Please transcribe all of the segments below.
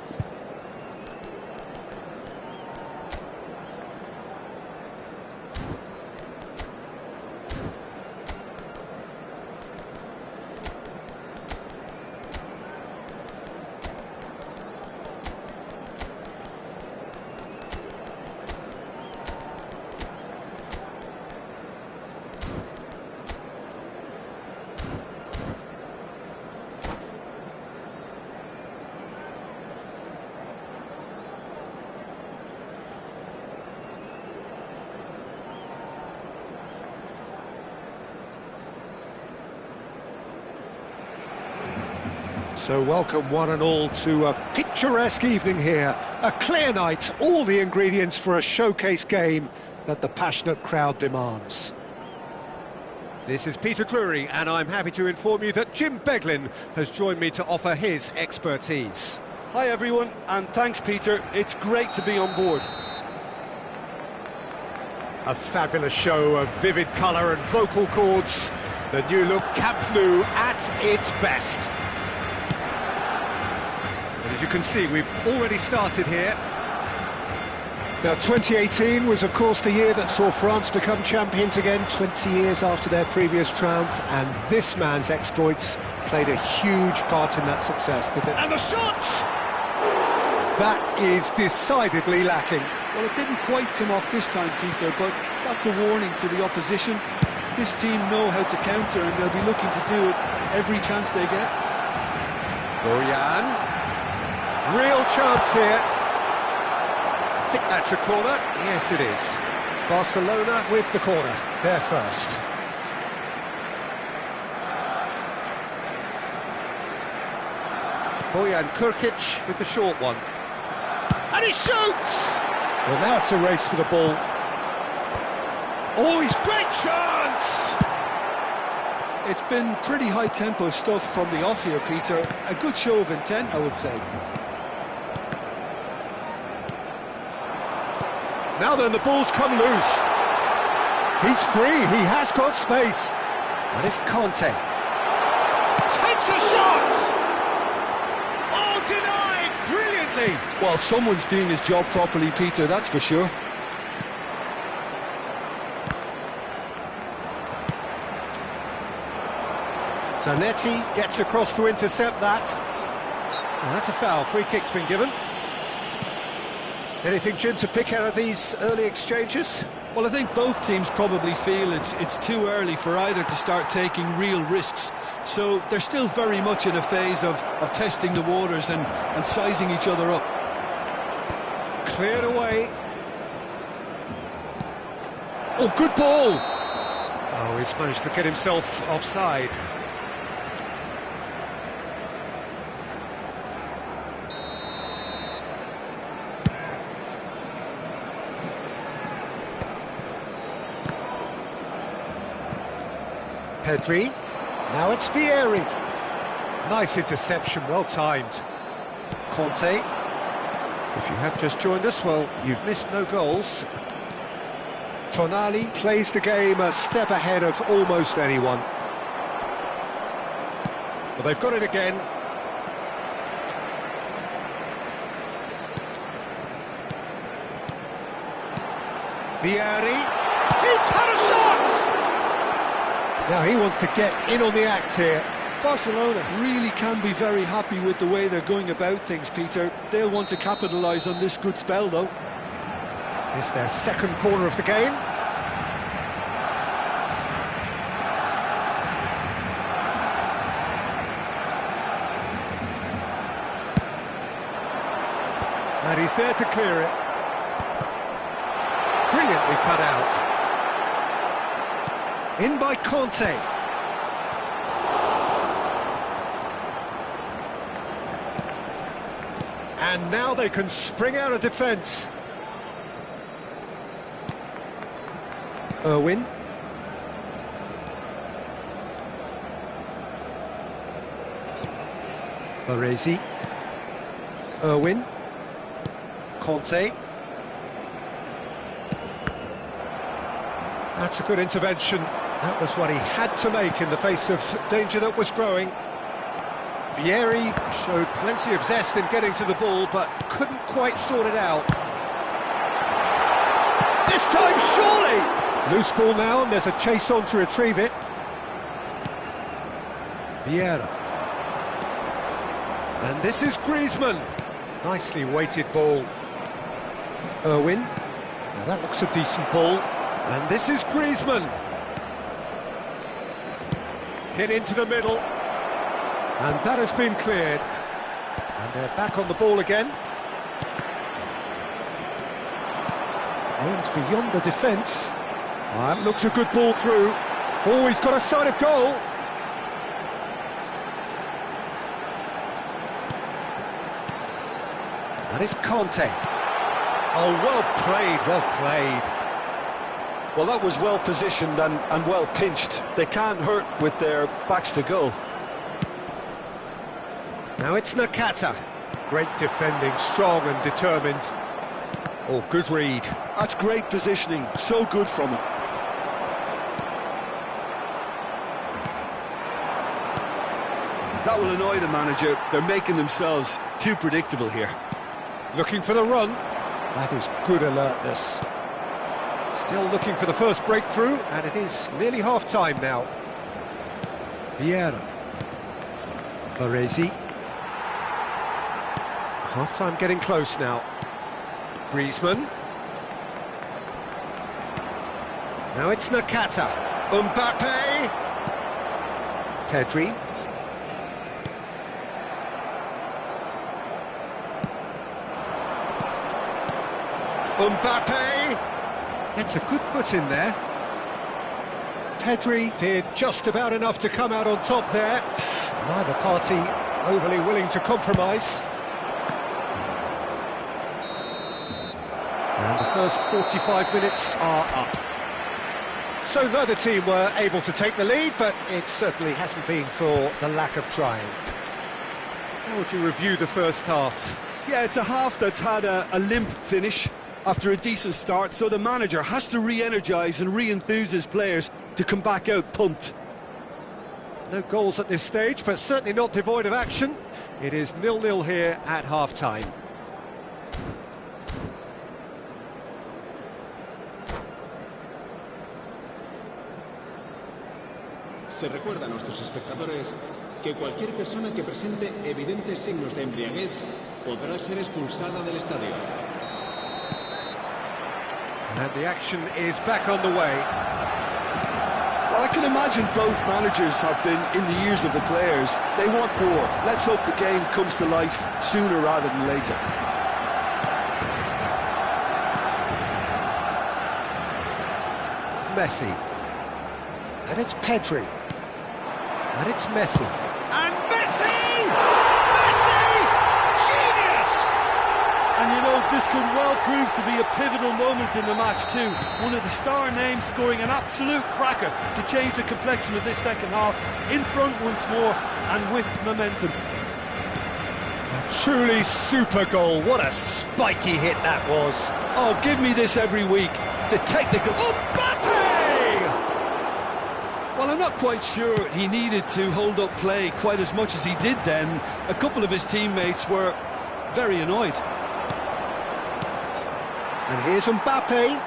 minutes. So welcome one and all to a picturesque evening here, a clear night, all the ingredients for a showcase game that the passionate crowd demands. This is Peter Drury, and I'm happy to inform you that Jim Beglin has joined me to offer his expertise. Hi everyone, and thanks Peter, it's great to be on board. A fabulous show of vivid colour and vocal cords, the new look Camp Nou at its best. As you can see, we've already started here. Now, 2018 was, of course, the year that saw France become champions again, 20 years after their previous triumph, and this man's exploits played a huge part in that success, did it? And the shots! That is decidedly lacking. Well, it didn't quite come off this time, Peter, but that's a warning to the opposition. This team know how to counter, and they'll be looking to do it every chance they get. Bojan. Real chance here. I think that's a corner. Yes, it is. Barcelona with the corner. They're first. Bojan Kurkic with the short one. And he shoots! Well, now it's a race for the ball. Oh, he's great chance! It's been pretty high-tempo stuff from the off here, Peter. A good show of intent, I would say. Now then, the ball's come loose. He's free, he has got space. And it's Conte. Takes a shot! Oh, denied brilliantly! Well, someone's doing his job properly, Peter, that's for sure. Zanetti gets across to intercept that. And that's a foul, free kick's been given. Anything, Jim, to pick out of these early exchanges? Well, I think both teams probably feel it's too early for either to start taking real risks. So they're still very much in a phase of testing the waters and sizing each other up. Cleared away. Oh, good ball! Oh, he's managed to get himself offside. Pedri, now it's Vieri. Nice interception, well timed. Conte, if you have just joined us, well, you've missed no goals. Tonali plays the game a step ahead of almost anyone. Well, they've got it again. Vieri, he's had a shot! Now he wants to get in on the act here. Barcelona really can be very happy with the way they're going about things, Peter. They'll want to capitalise on this good spell, though. It's their second corner of the game. And he's there to clear it. Brilliantly cut out. In by Conte. And now they can spring out of defence. Irwin. Baresi. Irwin. Conte. That's a good intervention. That was what he had to make in the face of danger that was growing. Vieri showed plenty of zest in getting to the ball, but couldn't quite sort it out. This time, surely! Loose ball now, and there's a chase on to retrieve it. Vieira. And this is Griezmann. Nicely weighted ball. Irwin. Now that looks a decent ball. And this is Griezmann. Hit into the middle. And that has been cleared. And they're back on the ball again. Aimed beyond the defence. That looks a good ball through. Oh, he's got a sight of goal. That is Conte. Oh, well played, well played. Well, that was well positioned and well pinched. They can't hurt with their backs to goal. Now it's Nakata. Great defending, strong and determined. Oh, good read. That's great positioning, so good from him. That will annoy the manager. They're making themselves too predictable here. Looking for the run. That is good alertness. Still looking for the first breakthrough, and it is nearly half-time now. Vieira. Baresi. Half-time getting close now. Griezmann. Now it's Nakata. Mbappe. Pedri. Mbappe. Gets a good foot in there. Pedri did just about enough to come out on top there. Neither party overly willing to compromise. And the first 45 minutes are up. So neither team were able to take the lead, but it certainly hasn't been for the lack of trying. How would you review the first half? Yeah, it's a half that's had a limp finish after a decent start, so the manager has to re-energise and re-enthuse his players to come back out pumped. No goals at this stage, but certainly not devoid of action. It is 0-0 here at half-time. Se recuerda a nuestros espectadores que cualquier persona que presente evidentes signos de embriaguez podrá ser expulsada del estadio. And the action is back on the way. Well, I can imagine both managers have been in the ears of the players. They want more. Let's hope the game comes to life sooner rather than later. Messi. And it's Pedri. And it's Messi. And Messi! Messi! Genius! And you know, this could well prove to be a pivotal moment in the match too. One of the star names scoring an absolute cracker to change the complexion of this second half. In front once more and with momentum. A truly super goal. What a spiky hit that was. Oh, give me this every week. The technical... Mbappe! Well, I'm not quite sure he needed to hold up play quite as much as he did then. A couple of his teammates were very annoyed. And here's Mbappe.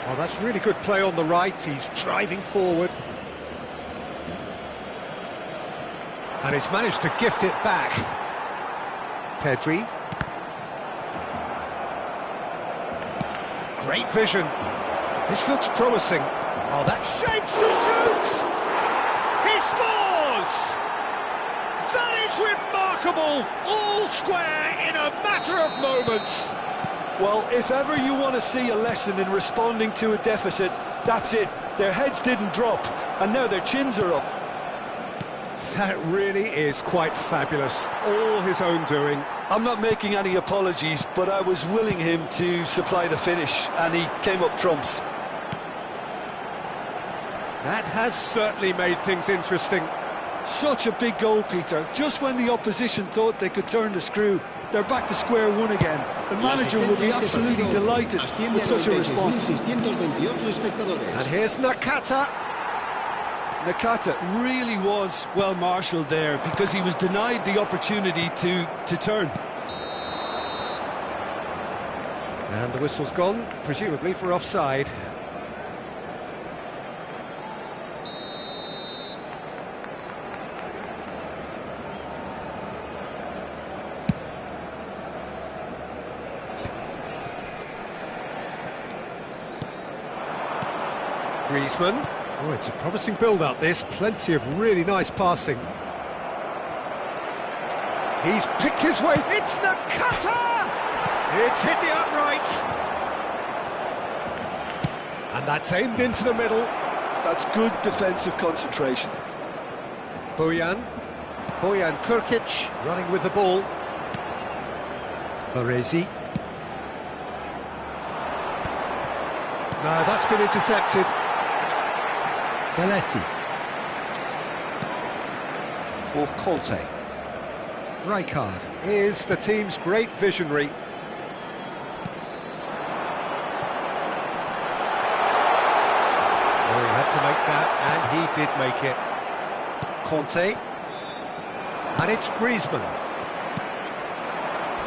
Oh, that's really good play on the right. He's driving forward. And he's managed to gift it back. Pedri. Great vision. This looks promising. Oh, that shapes to shoot! He scores! That is remarkable! All square in a matter of moments. Well, if ever you want to see a lesson in responding to a deficit, that's it. Their heads didn't drop, and now their chins are up. That really is quite fabulous. All his own doing. I'm not making any apologies, but I was willing him to supply the finish, and he came up trumps. That has certainly made things interesting. Such a big goal, Peter. Just when the opposition thought they could turn the screw, they're back to square one again. The manager will be absolutely delighted with such a response. And here's Nakata. Nakata really was well marshalled there because he was denied the opportunity to turn. And the whistle's gone, presumably for offside. Griezmann. Oh, it's a promising build-up, this. Plenty of really nice passing. He's picked his way. It's Nakata! It's hit the upright. And that's aimed into the middle. That's good defensive concentration. Bojan Kurkic running with the ball. Baresi. No, that's been intercepted. Belletti. For Conte. Rijkaard is the team's great visionary. Oh, he had to make that, and he did make it. Conte. And it's Griezmann.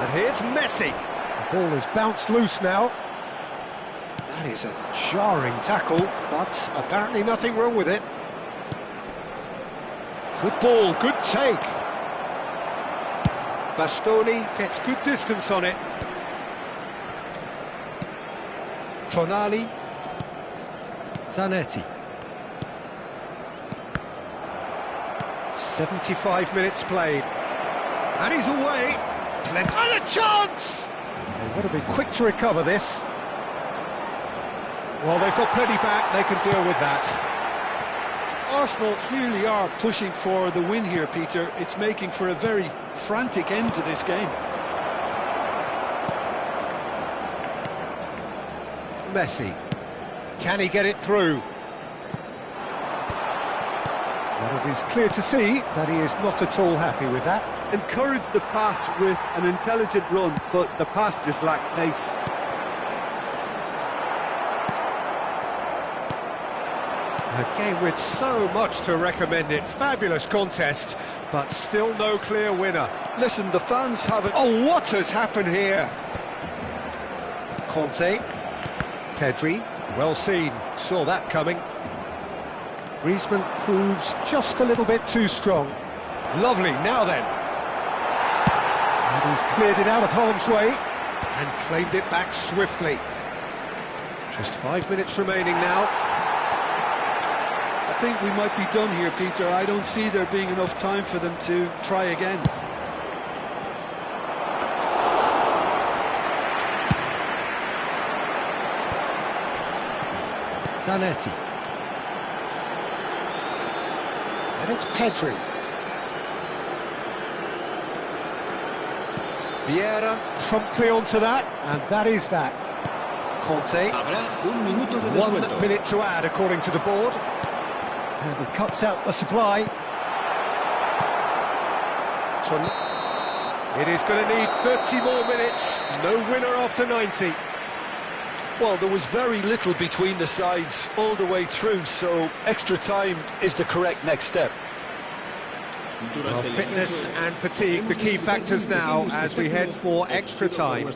And here's Messi. The ball has bounced loose now. That is a jarring tackle, but apparently nothing wrong with it. Good ball, good take. Bastoni gets good distance on it. Tonali. Zanetti. 75 minutes played. And he's away. Plenty. And a chance! They've got to be quick to recover this. Well, they've got plenty back, they can deal with that. Arsenal clearly are pushing for the win here, Peter. It's making for a very frantic end to this game. Messi. Can he get it through? Well, it is clear to see that he is not at all happy with that. Encouraged the pass with an intelligent run, but the pass just lacked pace. A game with so much to recommend it. Fabulous contest, but still no clear winner. Listen, the fans haven't... Oh, what has happened here? Conte. Pedri. Well seen. Saw that coming. Griezmann proves just a little bit too strong. Lovely, now then. And he's cleared it out of harm's way and claimed it back swiftly. Just 5 minutes remaining now. I think we might be done here, Peter. I don't see there being enough time for them to try again. Zanetti. And it's Pedri. Vieira promptly onto that, and that is that. Conte. 1 minute to add, according to the board. And he cuts out the supply. It is going to need 30 more minutes. No winner after 90. Well, there was very little between the sides all the way through, so extra time is the correct next step. Well, fitness and fatigue, the key factors now as we head for extra time.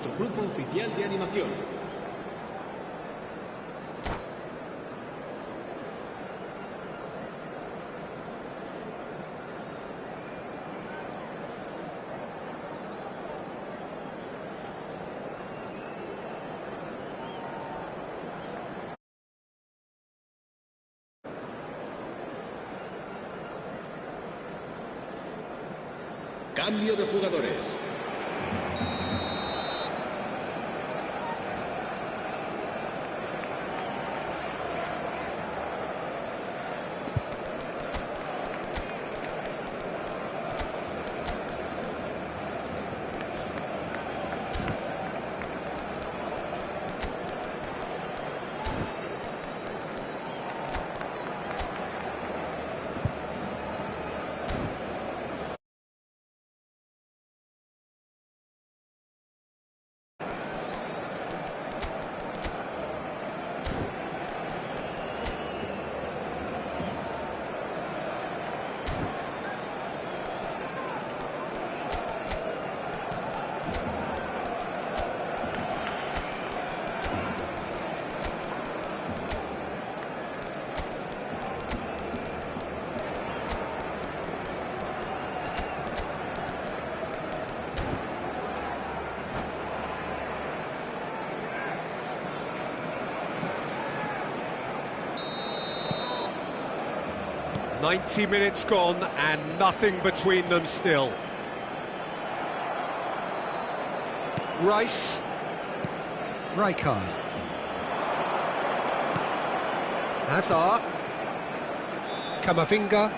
Cambio de jugadores. 90 minutes gone and nothing between them still. Rice. Rijkaard. Hazard. Camavinga.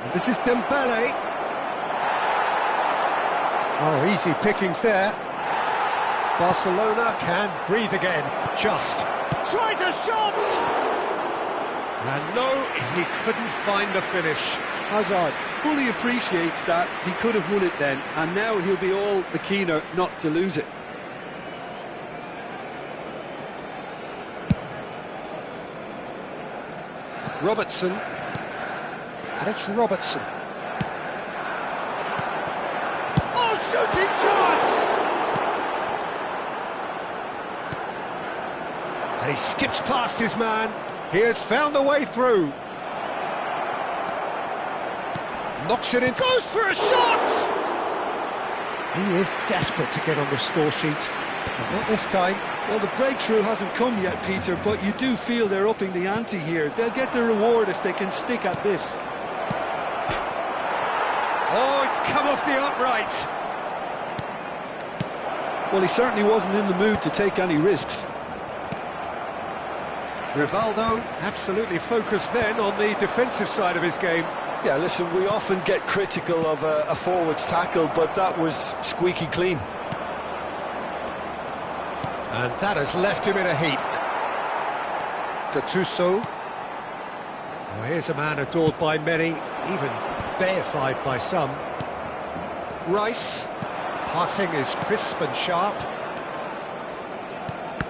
And this is Dembele. Oh, easy pickings there. Barcelona can breathe again. Just tries a shot! And no, he couldn't find the finish. Hazard fully appreciates that he could have won it then, and now he'll be all the keener not to lose it. Robertson. And it's Robertson. Oh, shooting chance! And he skips past his man. He has found a way through. Knocks it in, goes for a shot! He is desperate to get on the score sheet. But not this time. Well, the breakthrough hasn't come yet, Peter, but you do feel they're upping the ante here. They'll get the reward if they can stick at this. Oh, it's come off the upright. Well, he certainly wasn't in the mood to take any risks. Rivaldo absolutely focused then on the defensive side of his game. Yeah, listen, we often get critical of a forward's tackle, but that was squeaky clean. And that has left him in a heap. Gattuso. Well, here's a man adored by many, even deified by some. Rice. Passing is crisp and sharp.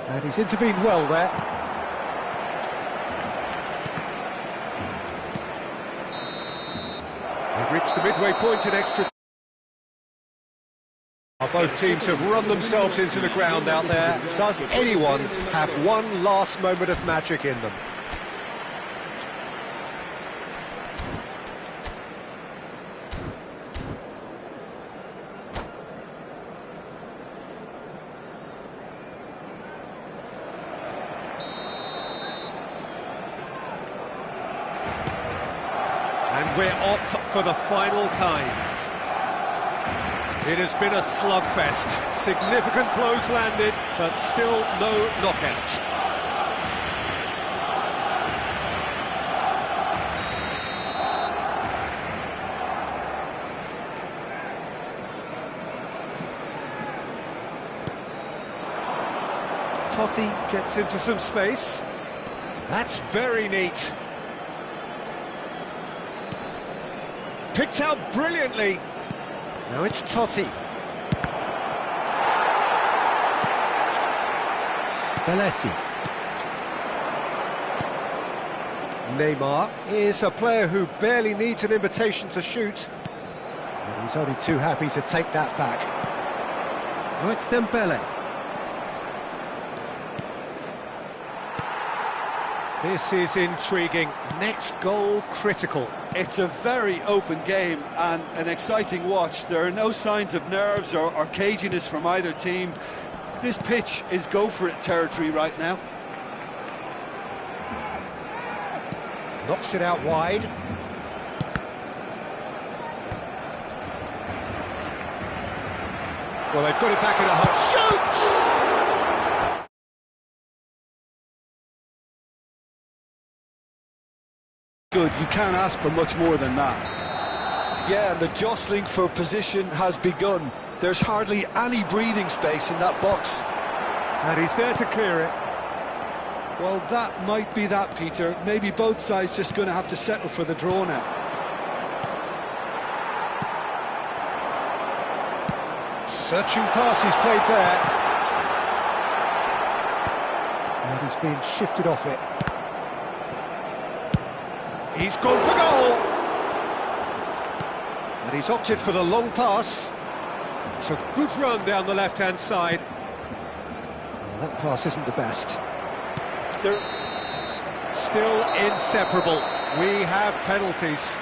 And he's intervened well there. We've reached the midway point in extra. Both teams have run themselves into the ground out there. Does anyone have one last moment of magic in them? And we're off for the final time. It has been a slugfest. Significant blows landed, but still no knockout. Totti gets into some space. That's very neat. Picked out brilliantly. Now it's Totti. Belletti. Neymar is a player who barely needs an invitation to shoot. And he's only too happy to take that back. Now it's Dembele. This is intriguing. Next goal critical. It's a very open game and an exciting watch. There are no signs of nerves or caginess from either team. This pitch is go-for-it territory right now. Knocks it out wide. Well, they've got it back in a hut. Shoots! Good, you can't ask for much more than that. Yeah, and the jostling for position has begun. There's hardly any breathing space in that box. And he's there to clear it. Well, that might be that, Peter. Maybe both sides just going to have to settle for the draw now. Searching pass he's played there. And he's being shifted off it. He's gone for goal! And he's opted for the long pass. It's a good run down the left-hand side. Well, that pass isn't the best. They're still inseparable. We have penalties.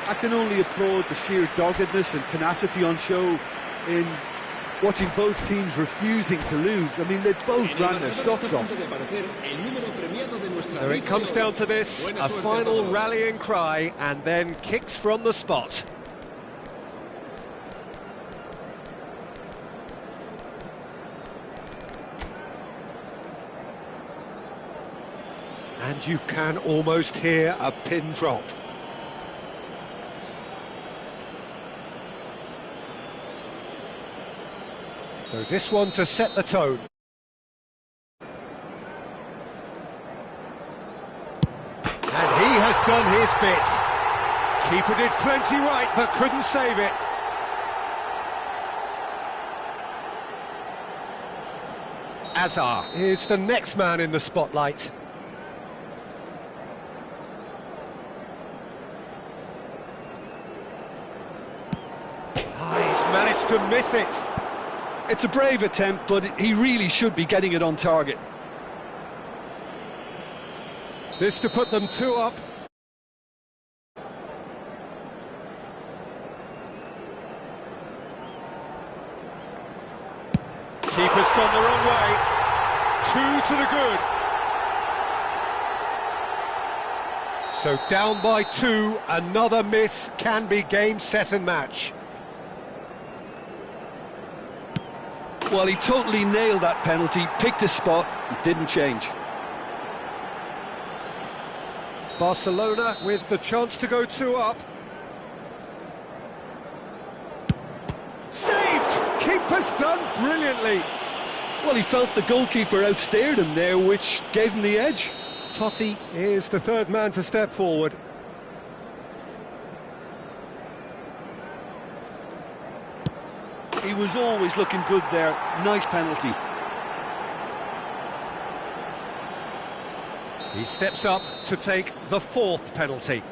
I can only applaud the sheer doggedness and tenacity on show in watching both teams refusing to lose. I mean, they both ran their socks off. So it comes down to this, a final rallying cry, and then kicks from the spot. And you can almost hear a pin drop. So this one to set the tone. And he has done his bit. Keeper did plenty right, but couldn't save it. Azar is the next man in the spotlight. He's managed to miss it. It's a brave attempt, but he really should be getting it on target. This to put them 2 up. Keeper's gone the wrong way. 2 to the good. So down by 2, another miss can be game, set and match. Well, he totally nailed that penalty, picked his spot, didn't change. Barcelona with the chance to go 2 up. Saved! Keeper's done brilliantly. Well, he felt the goalkeeper outstared him there, which gave him the edge. Totti is the third man to step forward. He was always looking good there. Nice penalty. He steps up to take the 4th penalty.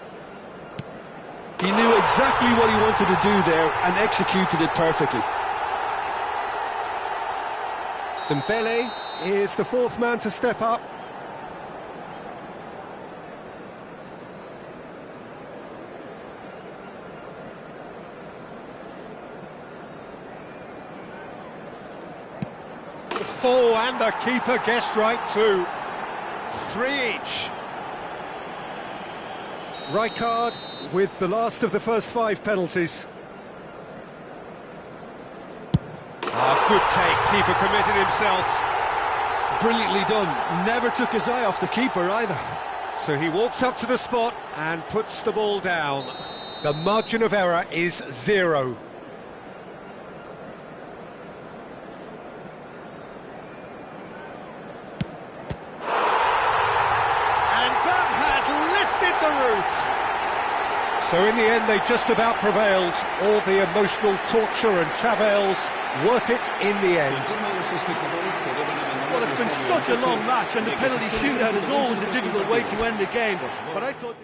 He knew exactly what he wanted to do there and executed it perfectly. Dembele is the 4th man to step up. Oh, and the keeper guessed right too. 3 each. Right card with the last of the first 5 penalties. Good take, keeper committed himself. Brilliantly done, never took his eye off the keeper either. So he walks up to the spot and puts the ball down. The margin of error is 0. So in the end, they just about prevailed. All the emotional torture and travails, worth it in the end. Well, it's been such a long match, and the penalty shootout is always a difficult way to end the game. But I thought...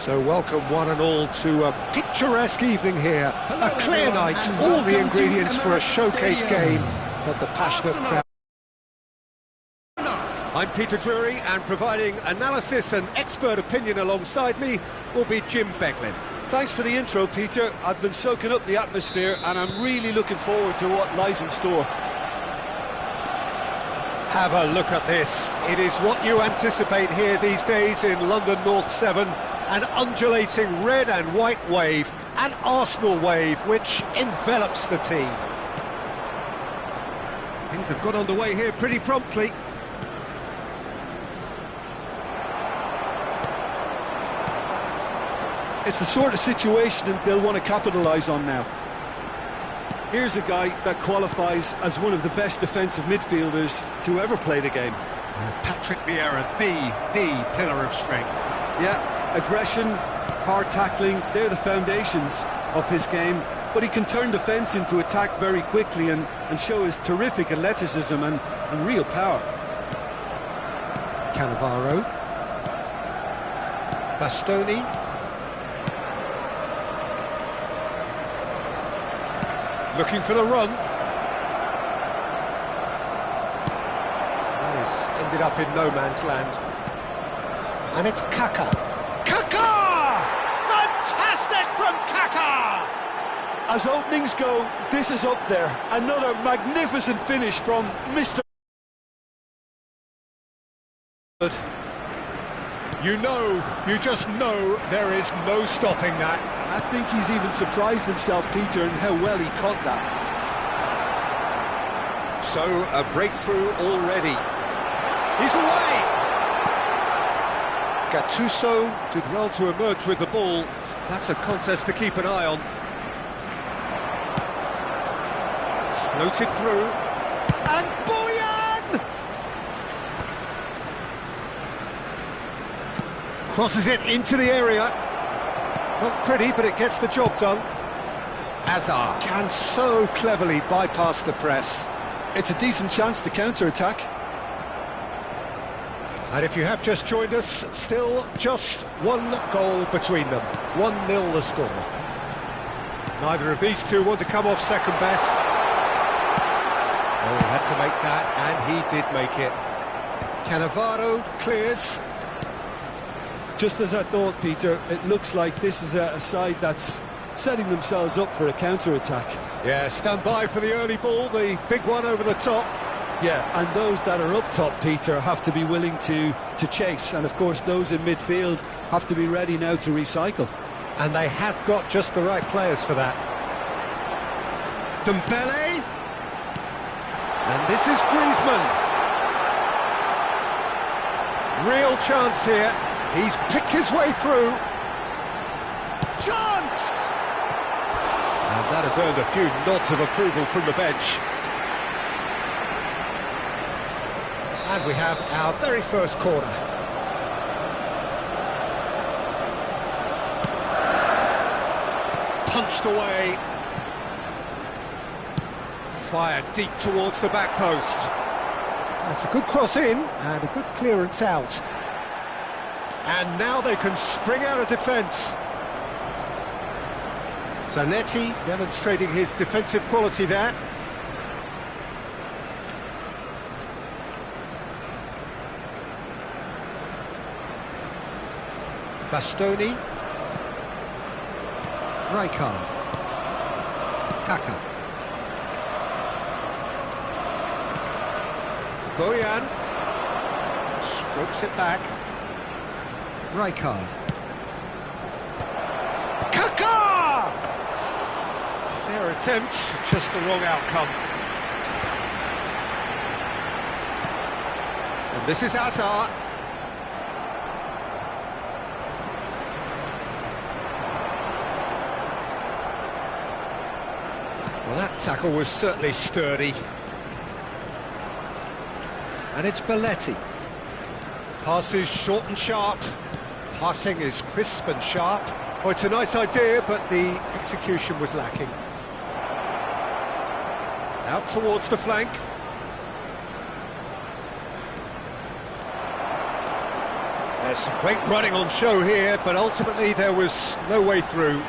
So welcome one and all to a picturesque evening here. A clear night, all the ingredients for a showcase game, but the passionate crowd. I'm Peter Drury, and providing analysis and expert opinion alongside me will be Jim Beglin. Thanks for the intro, Peter. I've been soaking up the atmosphere and I'm really looking forward to what lies in store. Have a look at this. It is what you anticipate here these days in London North 7. An undulating red and white wave, an Arsenal wave which envelops the team. Things have got underway here pretty promptly. It's the sort of situation that they'll want to capitalise on now. Here's a guy that qualifies as one of the best defensive midfielders to ever play the game. Patrick Vieira, the pillar of strength. Yeah. Aggression, hard tackling, they're the foundations of his game, but he can turn defence into attack very quickly and show his terrific athleticism and real power. Cannavaro. Bastoni. Looking for the run. This ended up in no man's land. And it's Kaka. Kaka! Fantastic from Kaka! As openings go, this is up there. Another magnificent finish from Mr. You just know there is no stopping that. I think he's even surprised himself, Peter, in how well he caught that. So, a breakthrough already. He's away! Gattuso did well to emerge with the ball. That's a contest to keep an eye on. Floated through. And Boyan! Crosses it into the area. Not pretty, but it gets the job done. Hazard can so cleverly bypass the press. It's a decent chance to counter-attack. And if you have just joined us, still just one goal between them. 1-0 the score. Neither of these two want to come off second best. Oh, he had to make that, and he did make it. Cannavaro clears. Just as I thought, Peter, it looks like this is a side that's setting themselves up for a counter-attack. Yeah, stand by for the early ball, the big one over the top. Yeah, and those that are up top, Peter, have to be willing to chase. And, of course, those in midfield have to be ready now to recycle. And they have got just the right players for that. Dembele. And this is Griezmann. Real chance here. He's picked his way through. Chance! And that has earned a few nods of approval from the bench. And we have our very first corner. Punched away. Fired deep towards the back post. That's a good cross in and a good clearance out. And now they can spring out of defence. Zanetti demonstrating his defensive quality there. Bastoni. Rijkaard. Kaka. Boyan. Strokes it back. Rijkaard. Kaka! Fair attempt, just the wrong outcome. And this is Hazard. Well, that tackle was certainly sturdy. And it's Belletti. Passes short and sharp. Passing is crisp and sharp. Oh, it's a nice idea, but the execution was lacking. Out towards the flank. There's some great running on show here, but ultimately there was no way through.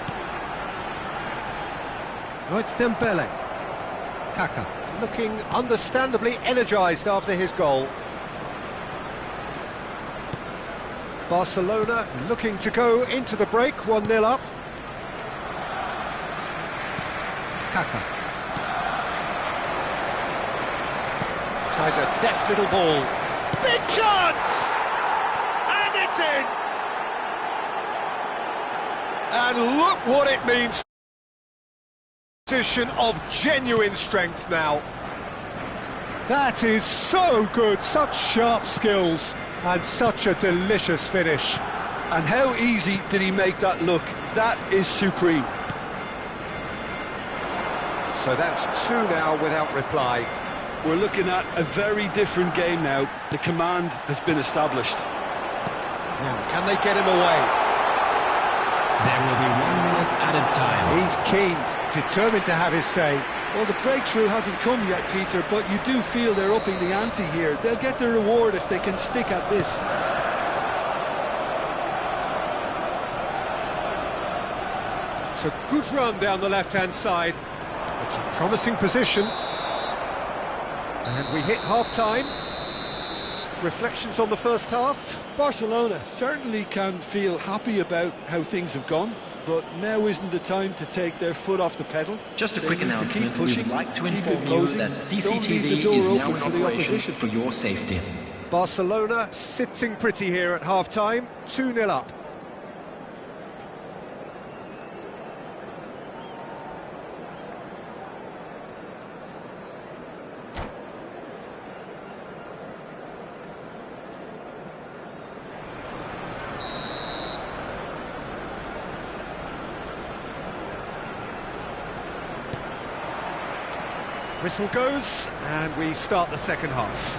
Oh, it's Dembele. Kaka, looking understandably energised after his goal. Barcelona looking to go into the break, 1-0 up. Kaka. Tries a deft little ball. Big chance! And it's in! And look what it means. Position of genuine strength now. That is so good, such sharp skills. And such a delicious finish. And how easy did he make that look? That is supreme. So that's 2 now without reply. We're looking at a very different game now. The command has been established. Now, can they get him away? There will be 1 minute added time. He's keen, determined to have his say. Well, the breakthrough hasn't come yet, Peter, but you do feel they're upping the ante here. They'll get the reward if they can stick at this. It's a good run down the left-hand side. It's a promising position. And we hit half-time. Reflections on the first half? Barcelona certainly can feel happy about how things have gone. but now isn't the time to take their foot off the pedal. Just a They quick need to announcement. keep pushing, We would like to keep inform you imposing. that Don't leave the CCTV door is now open in for the operation opposition. for your safety. Barcelona sitting pretty here at half-time, 2-0 up. Whistle goes, and we start the second half.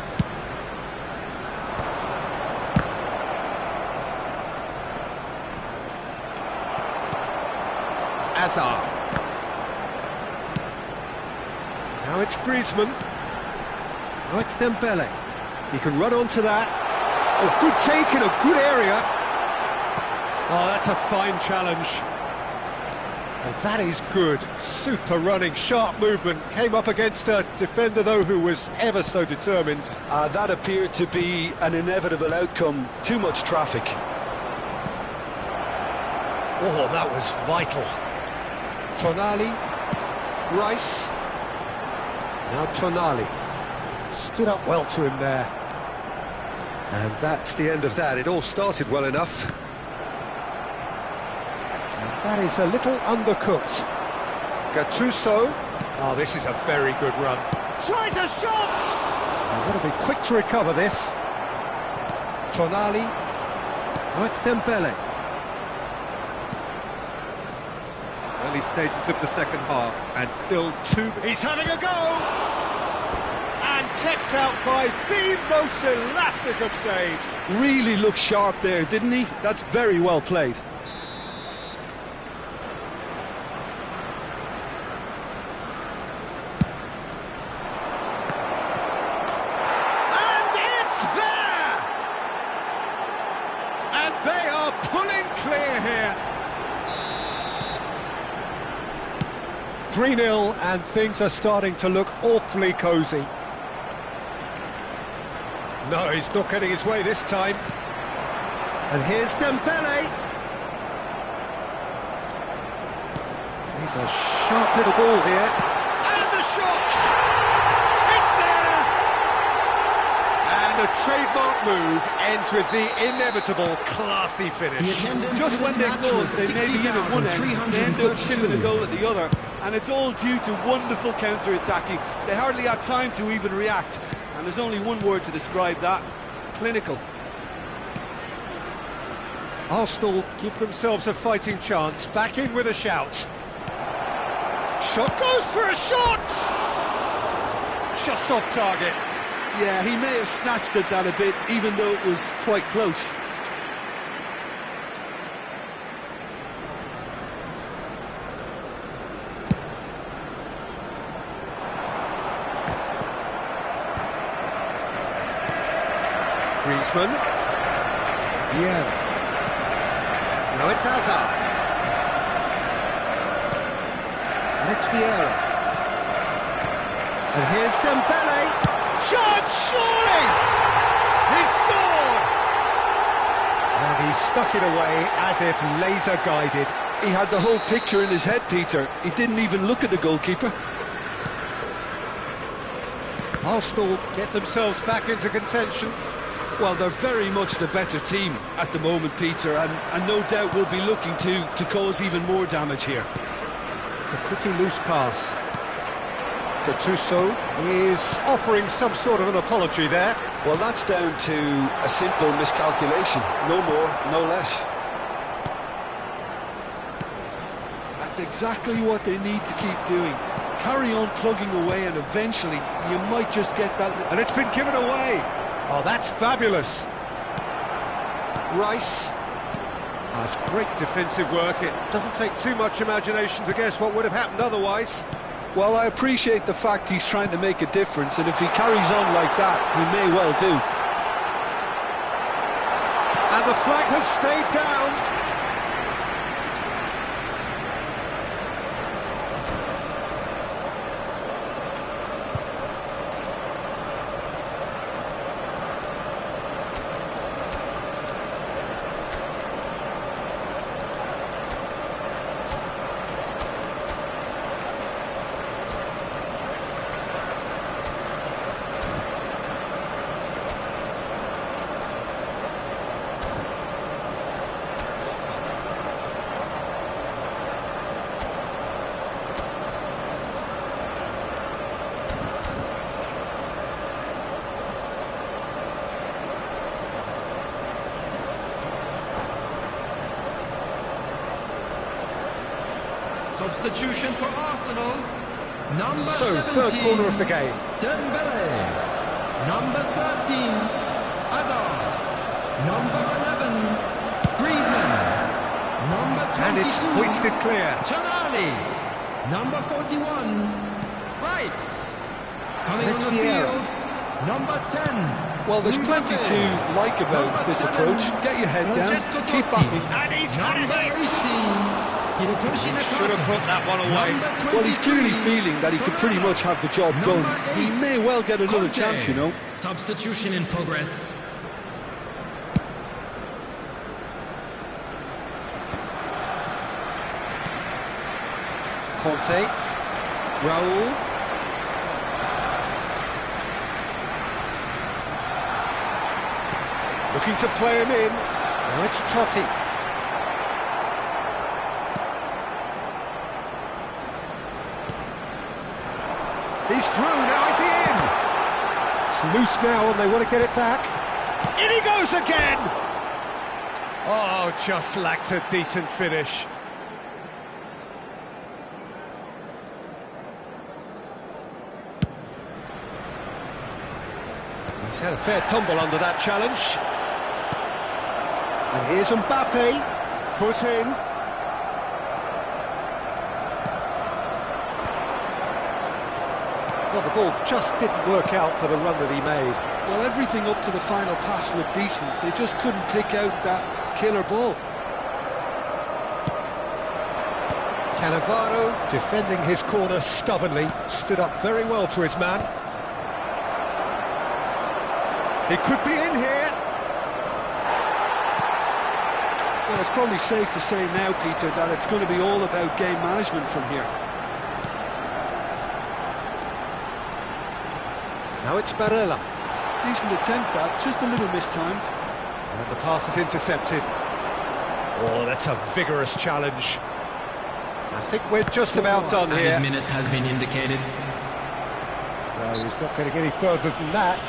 Hazard. Now it's Griezmann. Now it's Dembele. He can run onto that. Oh, good take in a good area. Oh, that's a fine challenge. And that is good. Super running, sharp movement. Came up against a defender, though, who was ever so determined. That appeared to be an inevitable outcome. Too much traffic. Oh, that was vital. Tonali, Rice. Now Tonali. Stood up well to him there. And that's the end of that. It all started well enough. That is a little undercooked. Gattuso. Oh, this is a very good run. Tries a shot! I've got to be quick to recover this. Tonali. Oh, it's Dembele. Early stages of the second half, and still two... He's having a go! And kept out by the most elastic of saves. Really looked sharp there, didn't he? That's very well played. They are pulling clear here. 3-0, and things are starting to look awfully cosy. No, he's not getting his way this time. And here's Dembele. He's a sharp little ball here. And the shot! And a trademark move ends with the inevitable classy finish. Just when they're good, they may be in at one end, they end up shipping a goal at the other, and it's all due to wonderful counter-attacking. They hardly had time to even react, and there's only one word to describe that: clinical. Arsenal give themselves a fighting chance, back in with a shout. Shot goes for a shot! Just off target. Yeah, he may have snatched at that a bit, even though it was quite close. Griezmann. Yeah. Now it's Hazard. And it's Vieira. And here's Dembele. Shot, surely! He scored! And he stuck it away as if laser-guided. He had the whole picture in his head, Peter. He didn't even look at the goalkeeper. Arsenal get themselves back into contention. Well, they're very much the better team at the moment, Peter, and no doubt will be looking to cause even more damage here. It's a pretty loose pass. Gattuso is offering some sort of an apology there. Well, that's down to a simple miscalculation. No more, no less. That's exactly what they need to keep doing. Carry on plugging away, and eventually you might just get that... And it's been given away. Oh, that's fabulous. Rice. Oh, it's great defensive work. It doesn't take too much imagination to guess what would have happened otherwise. Well, I appreciate the fact he's trying to make a difference, and if he carries on like that, he may well do. And the flag has stayed down. Substitution for Arsenal. Number So, 17, third corner of the game. Dembele. Number 13, Hazard. Number 11, Griezmann. Number 22, And it's hoisted clear. Tonali. Number 41, Rice. Coming Let's on the be out. field, number 10. Well, there's plenty to like about this approach. Get your head down, keep backing. And he's had Number it. 18, Should have put that one away. Well, he's clearly feeling that he could pretty much have the job done. He may well get another chance, you know. Substitution in progress. Conte. Raul. Looking to play him in. Now it's Totti. He's through, now is he in? It's loose now and they want to get it back. In he goes again! Oh, just lacked a decent finish. He's had a fair tumble under that challenge. And here's Mbappe, foot in. Well, the ball just didn't work out for the run that he made. Well, everything up to the final pass looked decent. They just couldn't pick out that killer ball. Cannavaro, defending his corner stubbornly, stood up very well to his man. He could be in here. Well, it's probably safe to say now, Peter, that it's going to be all about game management from here. Now it's Barella. Decent attempt, that, just a little mistimed. And the pass is intercepted. Oh, that's a vigorous challenge. I think we're just about done here. Added minute has been indicated. No, he's not getting any further than that.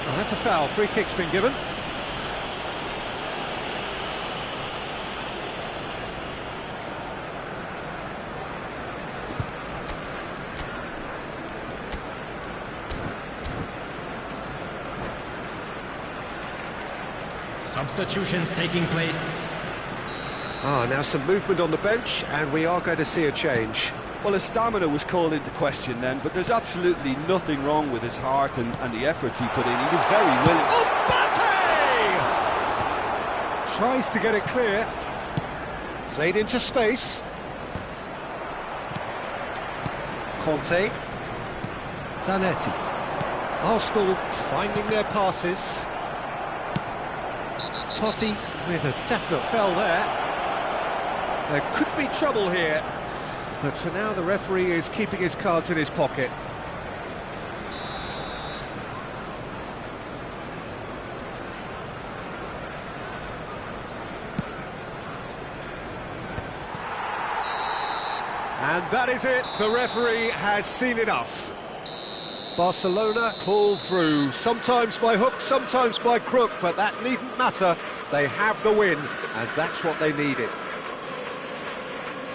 Oh, that's a foul. Free kick's been given. Substitutions taking place. Now some movement on the bench, and we are going to see a change. Well, his stamina was called into question then, but there's absolutely nothing wrong with his heart and the efforts he put in. He was very willing. Mbappe! Tries to get it clear. Played into space. Conte. Zanetti. Arsenal finding their passes. Totti with a definite foul there. There could be trouble here, but for now the referee is keeping his cards in his pocket. And that is it, the referee has seen enough. Barcelona pull through, sometimes by hook, sometimes by crook, but that needn't matter. They have the win, and that's what they needed.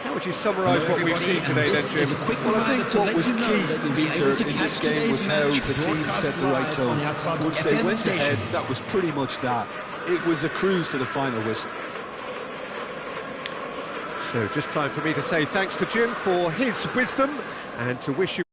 How would you summarise what we've seen today then, Jim? Well, I think what was key, Peter, in this game was how the team set the right tone. Once they went ahead, that was pretty much that. It was a cruise to the final whistle. So just time for me to say thanks to Jim for his wisdom, and to wish you